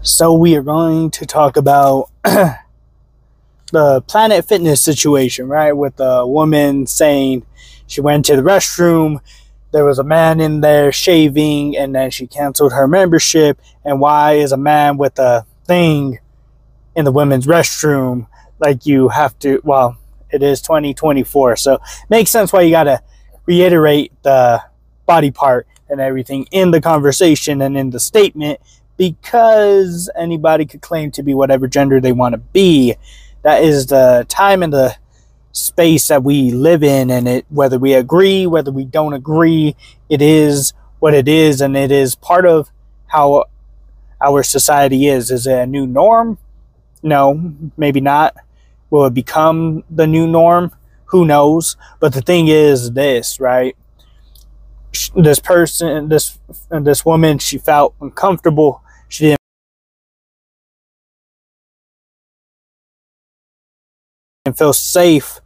So we are going to talk about the Planet Fitness situation, right? With a woman saying she went to the restroom, there was a man in there shaving, and then she canceled her membership. And why is a man with a thing in the women's restroom? Like, you have to, well, it is 2024, so it makes sense why you gotta reiterate the body part and everything in the conversation and in the statement, because anybody could claim to be whatever gender they want to be. That is the time and the space that we live in, and it, whether we agree, whether we don't agree, it is what it is, and it is part of how our society is. Is it a new norm? No, maybe not. Will it become the new norm? Who knows? But the thing is this, right? This person, this woman, she felt uncomfortable. She didn't feel safe.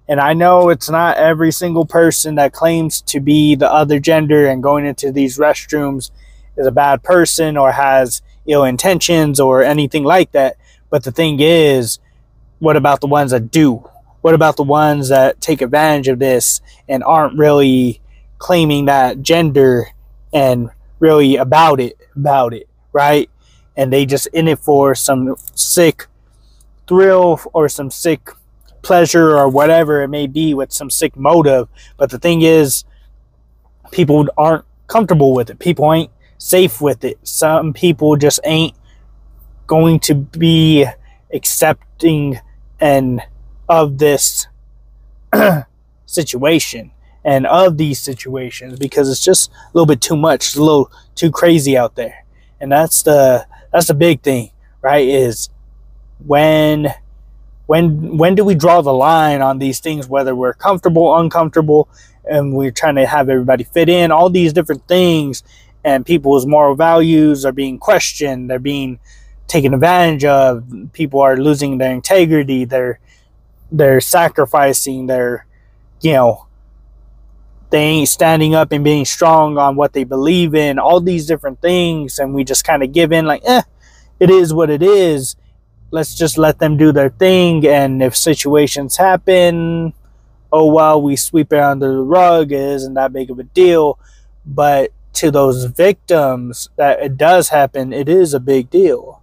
And I know it's not every single person that claims to be the other gender and going into these restrooms is a bad person or has ill intentions or anything like that. But the thing is, what about the ones that do? What about the ones that take advantage of this and aren't really claiming that gender and really about it, right? And they just in it for some sick thrill or some sick pleasure or whatever it may be, with some sick motive. But the thing is, people aren't comfortable with it. People ain't safe with it. Some people just ain't going to be accepting and of this situation and of these situations, because it's just a little bit too much. It's a little too crazy out there. And that's the big thing, right? Is when do we draw the line on these things, whether we're comfortable, uncomfortable, and we're trying to have everybody fit in, all these different things, and people's moral values are being questioned, they're being taken advantage of, people are losing their integrity, they're sacrificing their, they ain't standing up and being strong on what they believe in, all these different things, and we just kind of give in like, it is what it is. Let's just let them do their thing, and if situations happen, oh well, we sweep it under the rug. It isn't that big of a deal. But to those victims that it does happen, it is a big deal.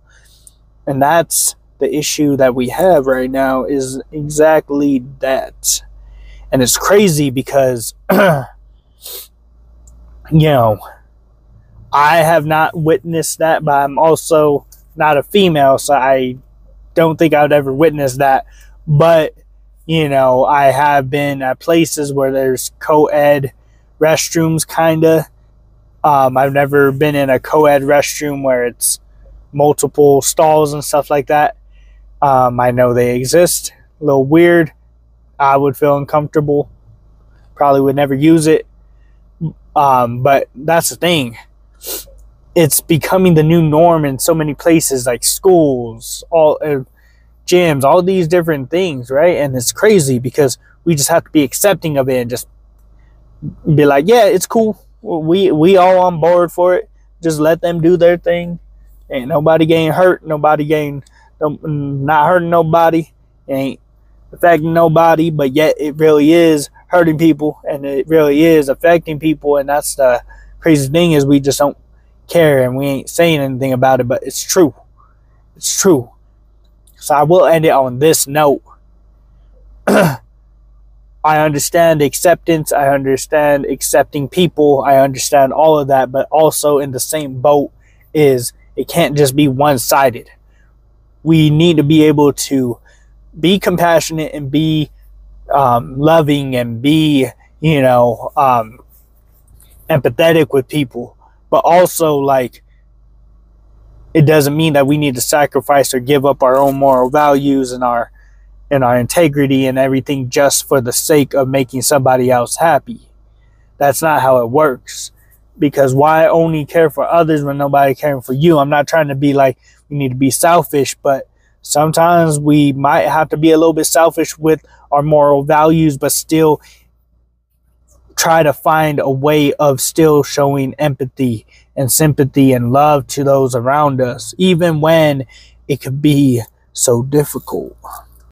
And that's the issue that we have right now, is exactly that. And it's crazy because, I have not witnessed that, but I'm also not a female, so I don't think I would ever witness that. But, I have been at places where there's co-ed restrooms, kind of. I've never been in a co-ed restroom where it's multiple stalls and stuff like that. I know they exist. A little weird. I would feel uncomfortable. Probably would never use it. But that's the thing. It's becoming the new norm in so many places, like schools, all gyms, all these different things, right? And it's crazy because we just have to be accepting of it and just be like, yeah, it's cool. We all on board for it. Just let them do their thing. Ain't nobody getting hurt. Nobody getting, not hurting nobody. Ain't affecting nobody. But yet it really is hurting people, and it really is affecting people. And that's the crazy thing, is we just don't care and we ain't saying anything about it. But it's true. It's true. So I will end it on this note. I understand acceptance. I understand accepting people. I understand all of that. But also in the same boat is, it can't just be one-sided. We need to be able to be compassionate and be loving and be, empathetic with people. But also, like, it doesn't mean that we need to sacrifice or give up our own moral values and our integrity and everything just for the sake of making somebody else happy. That's not how it works. Because why only care for others when nobody caring for you? I'm not trying to be like we need to be selfish, but sometimes we might have to be a little bit selfish with our moral values, but still try to find a way of still showing empathy and sympathy and love to those around us, even when it could be so difficult.